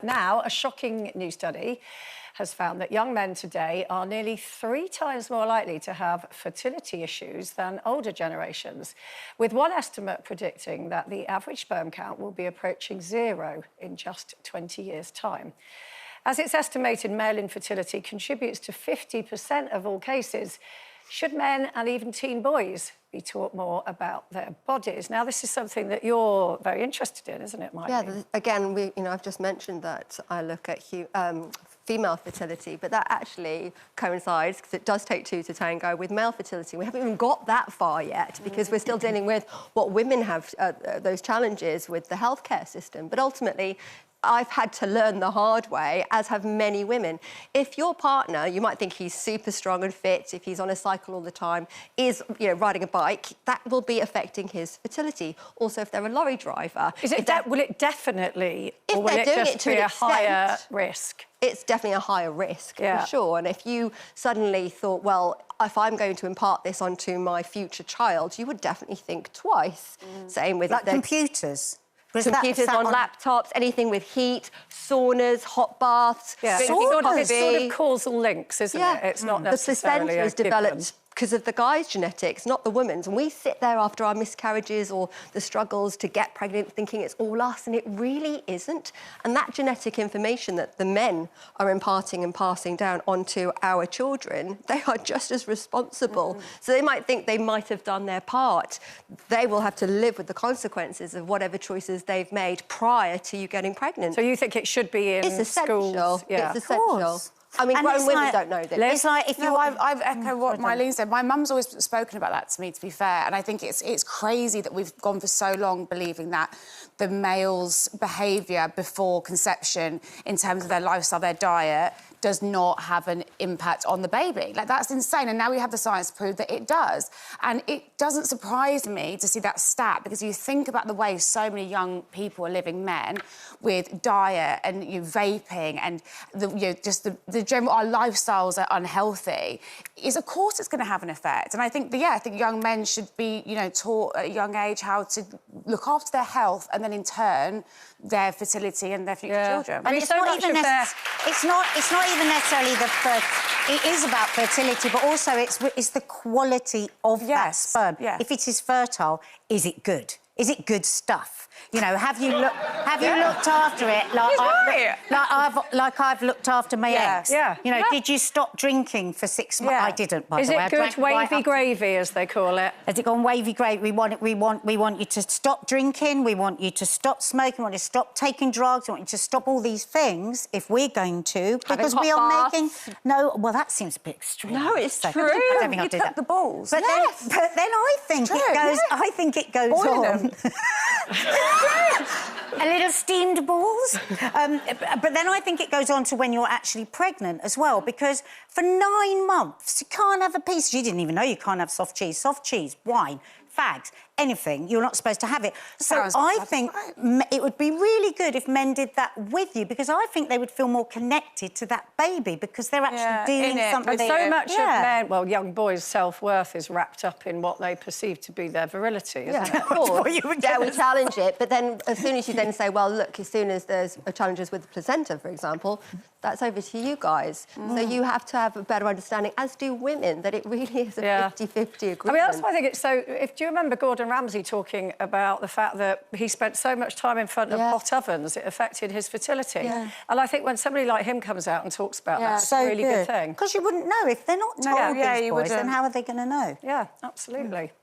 Now, a shocking new study has found that young men today are nearly 3 times more likely to have fertility issues than older generations, with one estimate predicting that the average sperm count will be approaching 0 in just 20 years' time. As it's estimated, male infertility contributes to 50% of all cases. Should men and even teen boys be taught more about their bodies? Now, this is something that you're very interested in, isn't it, Mike? Yeah, again, I've just mentioned that I look at female fertility, but that actually coincides, because it does take 2 to tango, with male fertility. We haven't even got that far yet, because we're still dealing with what women have, those challenges with the healthcare system. But ultimately, I've had to learn the hard way, as have many women. If your partner, you might think he's super strong and fit, if he's on a cycle all the time, is riding a bike, that will be affecting his fertility. Also, if they're a lorry driver... Will it definitely, or will it just be a higher risk? It's definitely a higher risk, for sure. And if you suddenly thought, well, if I'm going to impart this onto my future child, you would definitely think twice. Same with... Like computers. Computers on laptops, anything with heat, saunas, hot baths. Yeah, it's sort of causal links, isn't it? It's not necessarily the placenta is developed because of the guy's genetics, not the woman's. And we sit there after our miscarriages or the struggles to get pregnant thinking it's all us, and it really isn't. And that genetic information that the men are imparting and passing down onto our children, they are just as responsible. So they might think they might have done their part. They will have to live with the consequences of whatever choices they've made prior to you getting pregnant. So you think it should be in schools? It's essential. Yeah. It's essential. I mean, grown women don't know this. It's like if you... I've echoed what Mylene said. My mum's always spoken about that to me, to be fair, and I think it's crazy that we've gone for so long believing that the male's behaviour before conception, in terms of their lifestyle, their diet, does not have an impact on the baby. Like, that's insane, and now we have the science to prove that it does. And it doesn't surprise me to see that stat, because you think about the way so many young people are living, men, with diet and vaping and just the general, our lifestyles are unhealthy, of course it's going to have an effect. And I think young men should be, taught at a young age how to look after their health, and then in turn their fertility and their future children. And it's not even even necessarily it is about fertility, but also it's the quality of that sperm. Yes. If it is fertile, is it good? Is it good stuff? Have you looked after it like I've looked after my eggs? Yeah. Did you stop drinking for 6 months? I didn't, by the way. Is it good wavy gravy, as they call it? Has it gone wavy gravy? We want you to stop drinking. We want you to stop smoking. We want you to stop taking drugs. We want you to stop all these things if we're going to, because we are making... No, well, that seems a bit extreme. No, it's true. I don't think I'll do that. The balls. But then I think it goes. I think it goes on. A little steamed balls. But then I think it goes on to when you're actually pregnant as well, because for 9 months you can't have a piece. You didn't even know you can't have soft cheese, wine, fags, anything. You're not supposed to have it. So I think it would be really good if men did that with you, because I think they would feel more connected to that baby, because they're actually doing something. But so much of men, well, young boys' self-worth is wrapped up in what they perceive to be their virility, isn't it? Of course. We challenge it, but then as soon as you then say, well, look, as soon as there's challenges with the placenta, for example, that's over to you guys. So you have to have a better understanding, as do women, that it really is a 50-50 agreement. I mean, that's why I think it's so... Do you remember Gordon Ramsay talking about the fact that he spent so much time in front of hot ovens, it affected his fertility? And I think when somebody like him comes out and talks about that, it's a really good thing. Because you wouldn't know if they're not told, these boys, then how are they going to know? Yeah, absolutely.